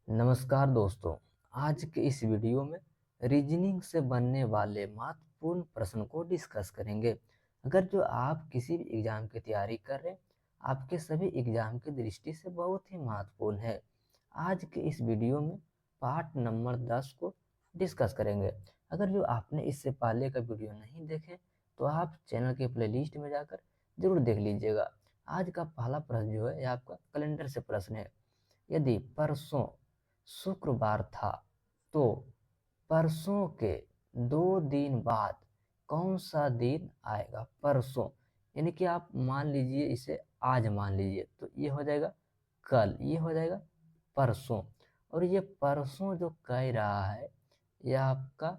नमस्कार दोस्तों। आज के इस वीडियो में रीजनिंग से बनने वाले महत्वपूर्ण प्रश्न को डिस्कस करेंगे। अगर जो आप किसी भी एग्जाम की तैयारी कर रहे हैं, आपके सभी एग्जाम की दृष्टि से बहुत ही महत्वपूर्ण है। आज के इस वीडियो में पार्ट नंबर 10 को डिस्कस करेंगे। अगर जो आपने इससे पहले का वीडियो नहीं देखे तो आप चैनल के प्लेलिस्ट में जाकर जरूर देख लीजिएगा। आज का पहला प्रश्न जो है, यह आपका कैलेंडर से प्रश्न है। यदि परसों शुक्रवार था तो परसों के 2 दिन बाद कौन सा दिन आएगा? परसों यानी कि आप मान लीजिए, इसे आज मान लीजिए तो ये हो जाएगा कल, ये हो जाएगा परसों। और ये परसों जो कह रहा है यह आपका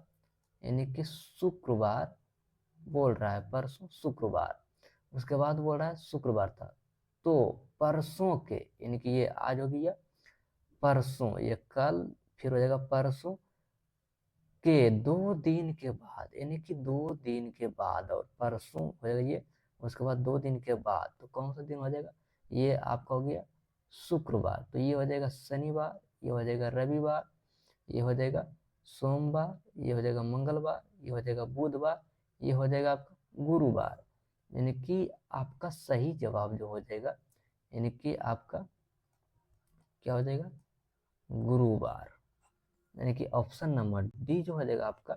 यानी कि शुक्रवार बोल रहा है, परसों शुक्रवार। उसके बाद बोल रहा है शुक्रवार था तो परसों के यानी कि ये आज हो गया, परसों ये कल, फिर हो जाएगा परसों के 2 दिन के बाद यानी कि 2 दिन के बाद, और परसों हो जाएगा ये। उसके बाद 2 दिन के बाद तो कौन सा दिन हो जाएगा? ये आपका हो गया शुक्रवार। तो ये हो जाएगा शनिवार, ये हो जाएगा रविवार, ये हो जाएगा सोमवार, ये हो जाएगा मंगलवार, ये हो जाएगा बुधवार, ये हो जाएगा आपका गुरुवार। यानी कि आपका सही जवाब जो हो जाएगा यानी कि आपका क्या हो जाएगा? गुरुवार। यानी कि ऑप्शन नंबर डी जो हो जाएगा आपका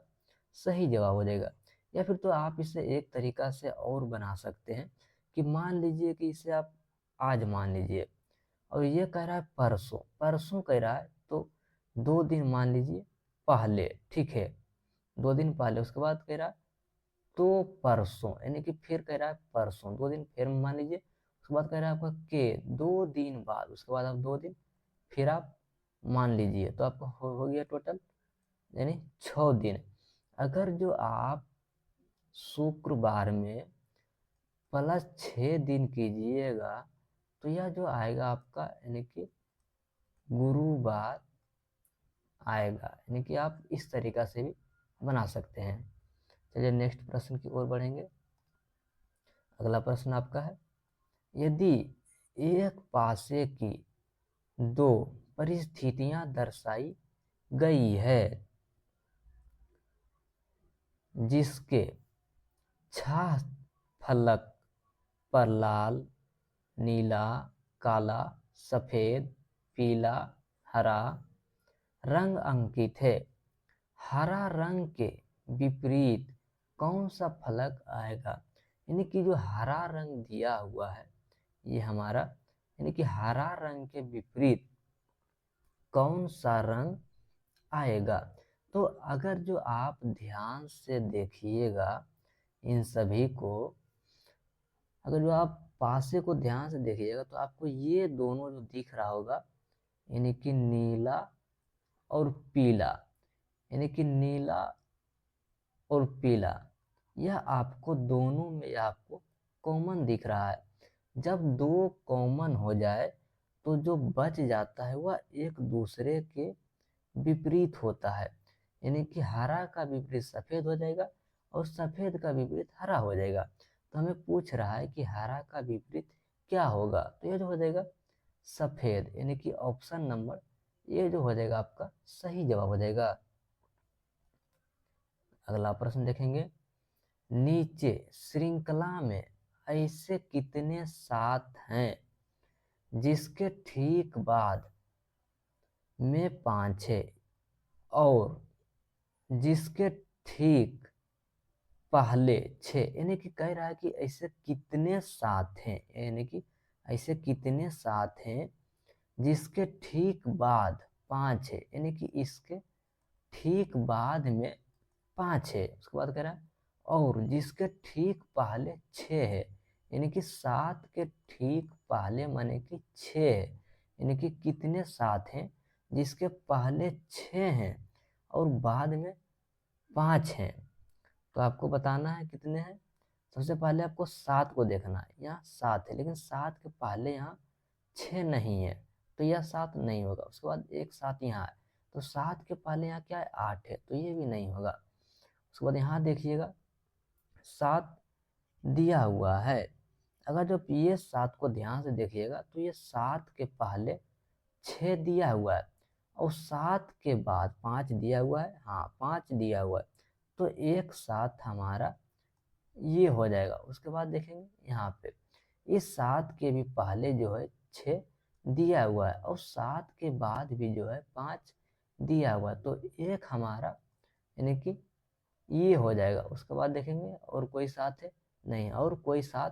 सही जवाब हो जाएगा। या फिर तो आप इसे एक तरीका से और बना सकते हैं कि मान लीजिए कि इसे आप आज मान लीजिए और ये कह रहा है परसों, परसों कह रहा है तो 2 दिन मान लीजिए पहले, ठीक है, 2 दिन पहले। उसके बाद कह रहा है तो परसों यानी कि फिर कह रहा है परसों, 2 दिन फिर मान लीजिए। उसके बाद कह रहा है आपका के 2 दिन बाद, उसके बाद आप 2 दिन फिर आप मान लीजिए तो आपका हो गया टोटल यानी 6 दिन। अगर जो आप शुक्रवार में +6 दिन कीजिएगा तो यह जो आएगा आपका यानी कि गुरुवार आएगा। यानी कि आप इस तरीका से भी बना सकते हैं। चलिए नेक्स्ट प्रश्न की ओर बढ़ेंगे। अगला प्रश्न आपका है, यदि एक पासे की दो परिस्थितियां दर्शाई गई है जिसके छह फलक पर लाल, नीला, काला, सफेद, पीला, हरा रंग अंकित है, हरा रंग के विपरीत कौन सा फलक आएगा? यानी कि जो हरा रंग दिया हुआ है ये हमारा, यानी कि हरा रंग के विपरीत कौन सा रंग आएगा? तो अगर जो आप ध्यान से देखिएगा इन सभी को, अगर जो आप पासे को ध्यान से देखिएगा तो आपको ये दोनों जो दिख रहा होगा यानी कि नीला और पीला, यानी कि नीला और पीला, यह आपको दोनों में आपको कॉमन दिख रहा है। जब दो कॉमन हो जाए तो जो बच जाता है वह एक दूसरे के विपरीत होता है। यानी कि हरा का विपरीत सफेद हो जाएगा और सफेद का विपरीत हरा हो जाएगा। तो हमें पूछ रहा है कि हरा का विपरीत क्या होगा? तो ये जो हो जाएगा सफेद, यानी कि ऑप्शन नंबर ये जो हो जाएगा आपका सही जवाब हो जाएगा। अगला प्रश्न देखेंगे, नीचे श्रृंखला में ऐसे कितने सात हैं जिसके ठीक बाद में 5 है और जिसके ठीक पहले 6? यानी कि कह रहा है कि ऐसे कितने सात हैं, यानी कि ऐसे कितने सात हैं जिसके ठीक बाद 5 है, यानी कि इसके ठीक बाद में 5 है। उसके बाद कह रहा है और जिसके ठीक पहले 6 है, यानी कि 7 के ठीक पहले माने कि 6 है। यानी कि कितने सात हैं जिसके पहले 6 हैं और बाद में 5 हैं? तो आपको बताना है कितने हैं। सबसे पहले आपको 7 को देखना है, यहाँ 7 है लेकिन 7 के पहले यहाँ 6 नहीं है तो यह 7 नहीं होगा। उसके बाद एक 7 यहाँ है तो 7 के पहले यहाँ क्या है? 8 है तो ये भी नहीं होगा। उसके बाद यहाँ देखिएगा 7 दिया हुआ है। अगर जब ये 7 को ध्यान से देखिएगा तो ये 7 के पहले 6 दिया हुआ है और 7 के बाद 5 दिया हुआ है, हाँ 5 दिया हुआ है, तो एक साथ हमारा ये हो जाएगा। उसके बाद देखेंगे यहाँ पे इस 7 के भी पहले जो है 6 दिया हुआ है और 7 के बाद भी जो है 5 दिया हुआ है, तो एक हमारा यानी कि ये हो जाएगा। उसके बाद देखेंगे और कोई साथ है नहीं, और कोई साथ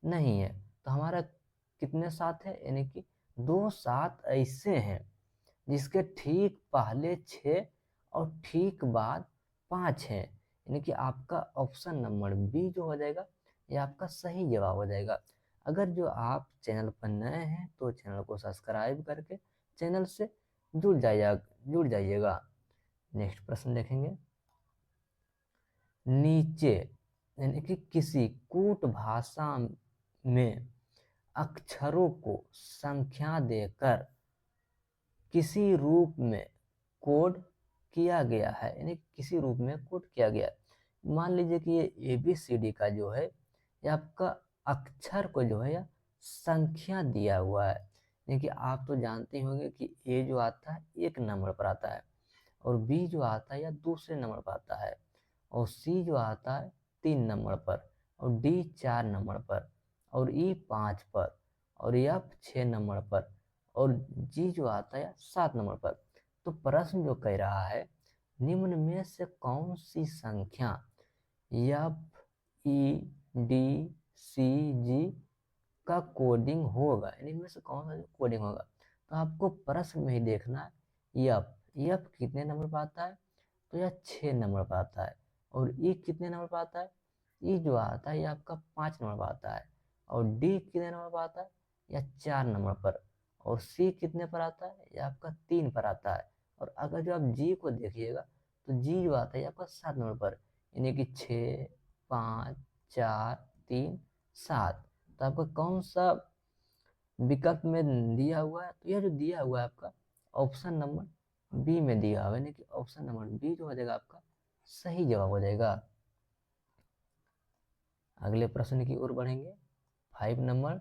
नहीं है, तो हमारा कितने साथ है, यानी कि 2 साथ ऐसे हैं जिसके ठीक पहले 6 और ठीक बाद 5 है, यानी कि आपका ऑप्शन नंबर बी जो हो जाएगा ये आपका सही जवाब हो जाएगा। अगर जो आप चैनल पर नए हैं तो चैनल को सब्सक्राइब करके चैनल से जुड़ जाइएगा। नेक्स्ट प्रश्न देखेंगे। नीचे यानी कि किसी कूट भाषा में अक्षरों को संख्या देकर किसी रूप में कोड किया गया है, यानी किसी रूप में कोड किया गया है। मान लीजिए कि ये ABCD का जो है ये आपका अक्षर को जो है या संख्या दिया हुआ है, यानी कि आप तो जानते होंगे कि A जो आता है 1 नंबर पर आता है और B जो आता है या दूसरे नंबर पर आता है और C जो आता है 3 नंबर पर और D 4 नंबर पर और E 5 पर और F 6 नंबर पर और G जो आता है 7 नंबर पर। तो प्रश्न जो कह रहा है निम्न में से कौन सी संख्या FEDCG का कोडिंग होगा, यानी इनमें से कौन सा कोडिंग होगा। तो आपको प्रश्न में ही देखना है एफ कितने नंबर पर आता है, तो यह 6 नंबर पर आता है और ई कितने नंबर पर आता है, ई जो आता है ये आपका 5 नंबर पर आता है और डी कितने नंबर पर आता है या 4 नंबर पर और सी कितने पर आता है ये आपका 3 पर आता है। और अगर जो आप जी को देखिएगा तो जी जो आता है आपका 7 नंबर पर, यानी कि 6 5 4 3 7। तो आपका कौन सा विकल्प में दिया हुआ है, तो यह जो दिया हुआ है आपका ऑप्शन नंबर बी में दिया हुआ है, यानी कि ऑप्शन नंबर बी जो हो जाएगा आपका सही जवाब हो जाएगा। अगले प्रश्न की ओर बढ़ेंगे। 5 नंबर,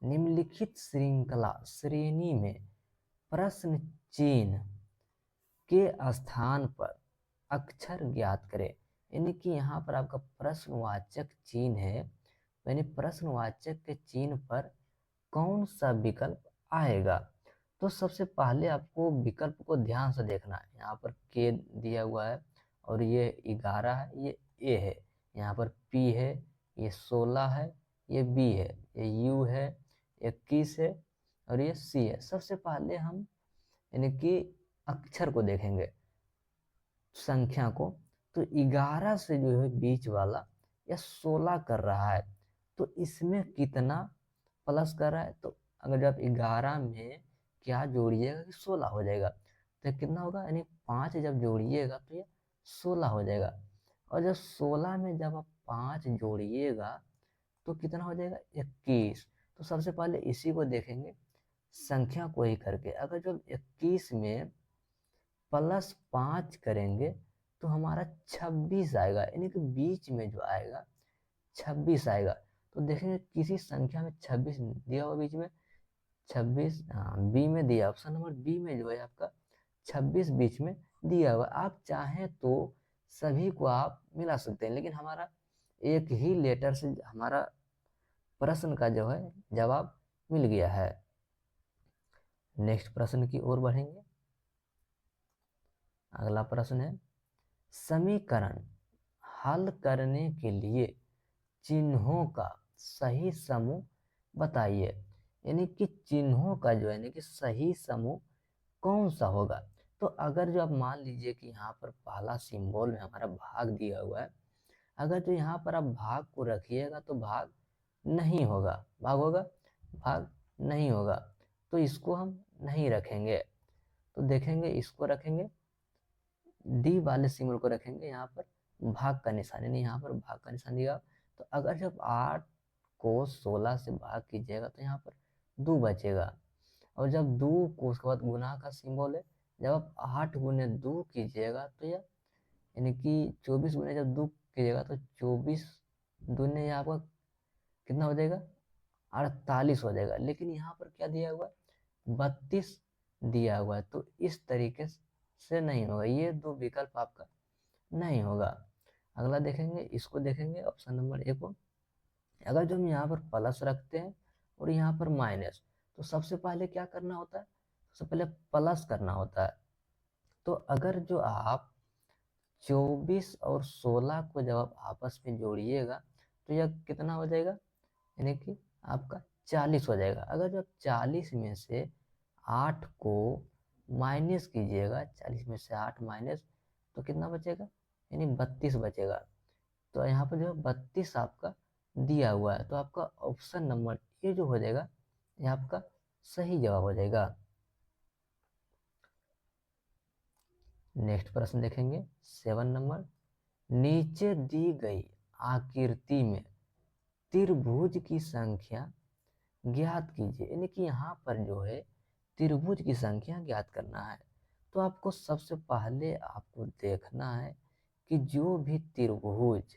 निम्नलिखित श्रृंखला श्रेणी में प्रश्न चिन्ह के स्थान पर अक्षर ज्ञात करें, यानी कि यहाँ पर आपका प्रश्नवाचक चिन्ह है, यानी प्रश्नवाचक के चिन्ह पर कौन सा विकल्प आएगा। तो सबसे पहले आपको विकल्प को ध्यान से देखना है। यहाँ पर के दिया हुआ है और ये 11 है, ये ए है, यहाँ पर पी है, ये 16 है, ये बी है, ये यू है, 21 है और ये सी है। सबसे पहले हम यानी कि अक्षर को देखेंगे, संख्या को। तो 11 से जो है बीच वाला या 16 कर रहा है, तो इसमें कितना प्लस कर रहा है, तो अगर जब 11 में क्या जोड़िएगा कि 16 हो जाएगा, तो कितना होगा, यानी 5 जब जोड़िएगा तो ये 16 हो जाएगा। और जब 16 में जब आप 5 जोड़िएगा तो कितना हो जाएगा 21। तो सबसे पहले इसी को देखेंगे, संख्या को ही करके। अगर जब 21 में +5 करेंगे तो हमारा 26 आएगा, यानी कि बीच में जो आएगा 26 आएगा। तो देखेंगे किसी संख्या में 26 दिया हुआ बीच में 26, हाँ बी में दिया, ऑप्शन नंबर बी में जो है आपका 26 बीच में दिया हुआ। आप चाहें तो सभी को आप मिला सकते हैं, लेकिन हमारा एक ही लेटर से हमारा प्रश्न का जो है जवाब मिल गया है। नेक्स्ट प्रश्न की ओर बढ़ेंगे। अगला प्रश्न है, समीकरण हल करने के लिए चिन्हों का सही समूह बताइए, यानी कि चिन्हों का जो है यानी कि सही समूह कौन सा होगा। तो अगर जो आप मान लीजिए कि यहाँ पर पहला सिंबल में हमारा भाग दिया हुआ है, अगर जो यहाँ पर आप भाग को रखिएगा तो भाग नहीं होगा, भाग नहीं होगा, तो इसको हम नहीं रखेंगे। तो देखेंगे इसको रखेंगे, डी वाले सिंबल को रखेंगे यहाँ पर भाग का निशान, यानी यहाँ पर भाग का निशान दिया। तो अगर जब 8 को 16 से भाग कीजिएगा तो यहाँ पर 2 बचेगा और जब 2 को उसके बाद गुना का सिंबल है, जब आप 8 गुने 2 कीजिएगा तो यह यानी कि 24 गुने जब 2 कीजिएगा तो 24 दूने आपका कितना हो जाएगा 48 हो जाएगा। लेकिन यहाँ पर क्या दिया हुआ 32 दिया हुआ है, तो इस तरीके से नहीं होगा, ये दो विकल्प आपका नहीं होगा। अगला देखेंगे, इसको देखेंगे ऑप्शन नंबर ए को। अगर जो हम यहाँ पर प्लस रखते हैं और यहाँ पर माइनस, तो सबसे पहले क्या करना होता है, सबसे पहले प्लस करना होता है। तो अगर जो आप 24 और 16 को जब आप आपस में जोड़िएगा तो यह कितना हो जाएगा, यानी कि आपका 40 हो जाएगा। अगर जो आप 40 में से 8 को माइनस कीजिएगा, 40 में से 8 माइनस, तो कितना बचेगा, यानी 32 बचेगा। तो यहाँ पर जो है 32 आपका दिया हुआ है, तो आपका ऑप्शन नंबर ए जो हो जाएगा ये आपका सही जवाब हो जाएगा। नेक्स्ट प्रश्न देखेंगे 7 नंबर। नीचे दी गई आकृति में त्रिभुज की संख्या ज्ञात कीजिए, यानी कि यहाँ पर जो है त्रिभुज की संख्या ज्ञात करना है। तो आपको सबसे पहले आपको देखना है कि जो भी त्रिभुज,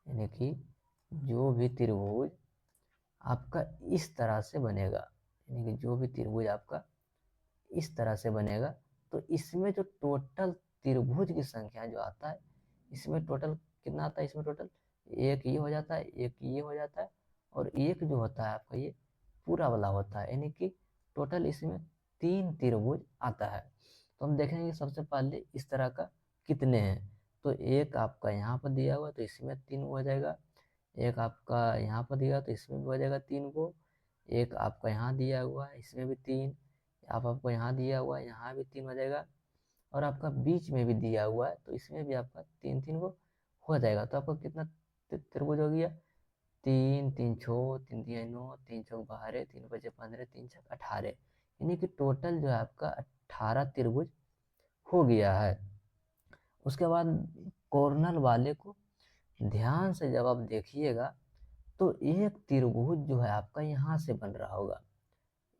यानी कि जो भी त्रिभुज आपका इस तरह से बनेगा, यानी कि जो भी त्रिभुज आपका इस तरह से बनेगा, तो इसमें जो टोटल त्रिभुज की संख्या जो आता है, इसमें टोटल कितना आता है, इसमें टोटल एक ये हो जाता है, एक ये हो जाता है, और एक जो होता है आपका ये पूरा वाला होता है, यानी कि टोटल इसमें 3 त्रिभुज आता है। तो हम देखेंगे सबसे पहले इस तरह का कितने हैं। तो एक आपका यहाँ पर दिया हुआ तो इसमें 3 हो जाएगा, एक आपका यहाँ पर दिया तो इसमें भी हो जाएगा 3 को, एक आपका यहाँ दिया हुआ है इसमें भी 3, आपको यहाँ दिया हुआ है यहाँ भी 3 हो जाएगा, और आपका बीच में भी दिया हुआ है तो इसमें भी आपका 3 3 को हो जाएगा। तो आपका कितना त्रिभुज हो गया, 3 3 छो 3 3 9 3 चौक 12 3 5 15 3 6 18, यानी कि टोटल जो है आपका 18 त्रिभुज हो गया है। उसके बाद कॉर्नर वाले को ध्यान से जब आप देखिएगा तो एक त्रिभुज जो है आपका यहाँ से बन रहा होगा,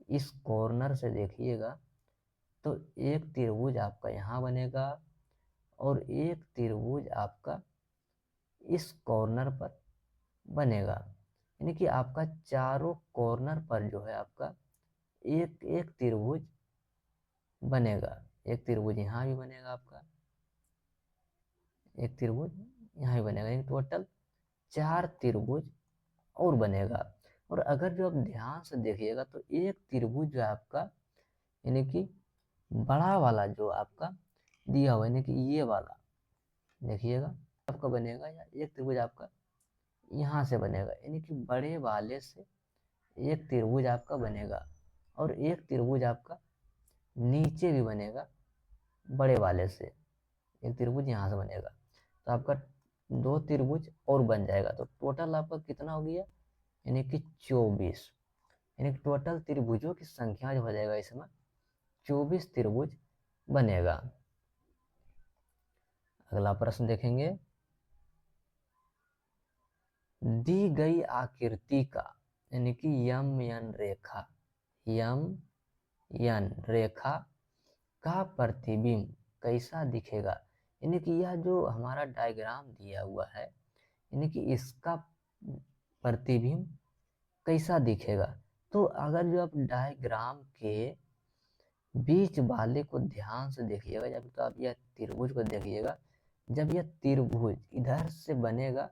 इस कॉर्नर से देखिएगा तो एक त्रिभुज आपका यहाँ बनेगा और एक त्रिभुज आपका इस कॉर्नर पर बनेगा, यानी कि आपका चारों कॉर्नर पर जो है आपका एक एक त्रिभुज बनेगा। एक त्रिभुज यहाँ भी बनेगा आपका, एक त्रिभुज यहाँ भी बनेगा, यानी टोटल 4 त्रिभुज और बनेगा। और अगर जो आप ध्यान से देखिएगा तो एक त्रिभुज जो है आपका, यानी कि बड़ा वाला जो आपका दिया हुआ, यानी कि ये वाला देखिएगा आपका बनेगा, या एक त्रिभुज आपका यहाँ से बनेगा, यानी कि बड़े वाले से एक त्रिभुज आपका बनेगा, और एक त्रिभुज आपका नीचे भी बनेगा बड़े वाले से, एक त्रिभुज यहाँ से बनेगा, तो आपका 2 त्रिभुज और बन जाएगा। तो टोटल आपका कितना हो गया, यानी कि 24, यानी कि टोटल त्रिभुजों की संख्या जो हो जाएगा इसमें 24 त्रिभुज बनेगा। अगला प्रश्न देखेंगे, दी गई आकृति का, यानी कि यम एन रेखा, यम एन रेखा का प्रतिबिंब कैसा दिखेगा, यानी कि यह जो हमारा डायग्राम दिया हुआ है, यानी कि इसका प्रतिबिंब कैसा दिखेगा। तो अगर जो आप डायग्राम के बीच वाले को ध्यान से देखिएगा, जब तो आप यह त्रिभुज को देखिएगा, जब यह त्रिभुज इधर से बनेगा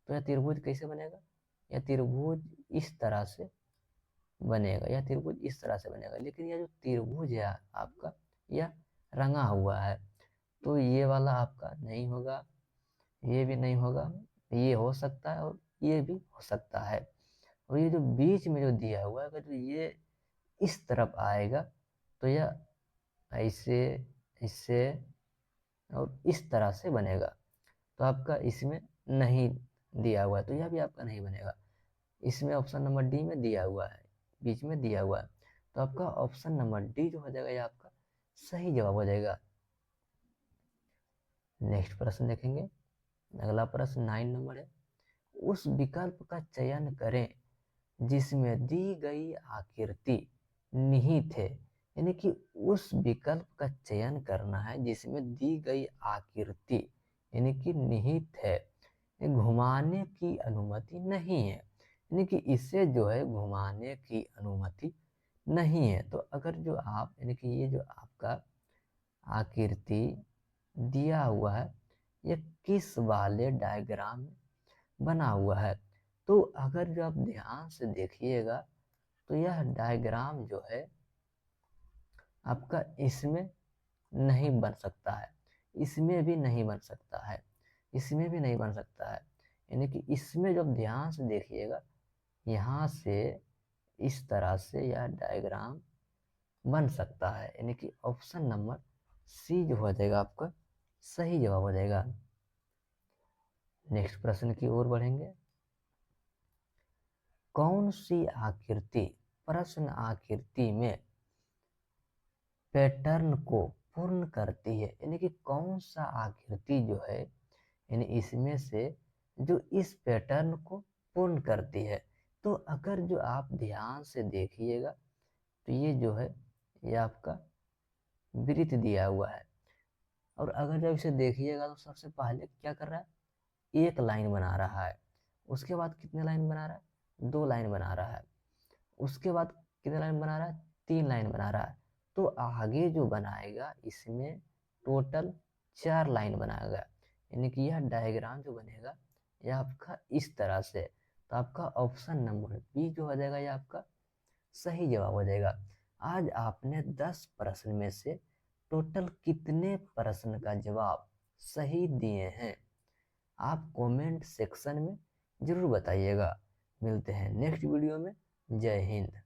तो यह त्रिभुज कैसे बनेगा, यह त्रिभुज इस तरह से बनेगा, यह त्रिभुज इस तरह से बनेगा, लेकिन यह जो त्रिभुज है आपका यह रंगा हुआ है, तो ये वाला आपका नहीं होगा, ये भी नहीं होगा, ये हो सकता है और ये भी हो सकता है। और ये जो बीच में जो दिया हुआ है, अगर जो ये इस तरफ आएगा तो यह ऐसे, इससे और इस तरह से बनेगा, तो आपका इसमें नहीं दिया हुआ है, तो यह भी आपका नहीं बनेगा। इसमें ऑप्शन नंबर डी में दिया हुआ है, बीच में दिया हुआ है, तो आपका ऑप्शन नंबर डी जो हो जाएगा ये आपका सही जवाब हो जाएगा। नेक्स्ट प्रश्न देखेंगे, अगला प्रश्न 9 नंबर है। उस विकल्प का चयन करें जिसमें दी गई आकृति निहित है, यानी कि उस विकल्प का चयन करना है जिसमें दी गई आकृति यानी कि निहित है, घुमाने की अनुमति नहीं है, यानी कि इसे जो है घुमाने की अनुमति नहीं है। तो अगर जो आप यानी कि ये जो आपका आकृति दिया हुआ है ये किस वाले डायग्राम में बना हुआ है, तो अगर जो आप ध्यान से देखिएगा तो यह डायग्राम जो है आपका इसमें नहीं बन सकता है, इसमें भी नहीं बन सकता है, इसमें भी नहीं बन सकता है। यानी कि इसमें जब ध्यान से देखिएगा यहाँ से इस तरह से यह डायग्राम बन सकता है। यानी कि ऑप्शन नंबर सी जो हो जाएगा आपका सही जवाब हो जाएगा। नेक्स्ट प्रश्न की ओर बढ़ेंगे। कौन सी आकृति प्रश्न आकृति में पैटर्न को पूर्ण करती है? यानी कि कौन सा आकृति जो है यानी इसमें से जो इस पैटर्न को पूर्ण करती है। तो अगर जो आप ध्यान से देखिएगा तो ये जो है ये आपका वृत्त दिया हुआ है, और अगर जब इसे देखिएगा तो सबसे पहले क्या कर रहा है, एक लाइन बना रहा है। उसके बाद कितने लाइन बना रहा है, 2 लाइन बना रहा है। उसके बाद कितने लाइन बना रहा है, 3 लाइन बना रहा है। तो आगे जो बनाएगा इसमें टोटल 4 लाइन बनाएगा। यानी कि यह डायग्राम जो बनेगा यह आपका इस तरह से। तो आपका ऑप्शन नंबर बी जो हो जाएगा यह आपका सही जवाब हो जाएगा। आज आपने 10 प्रश्न में से टोटल कितने प्रश्न का जवाब सही दिए हैं, आप कमेंट सेक्शन में जरूर बताइएगा। मिलते हैं नेक्स्ट वीडियो में। जय हिंद।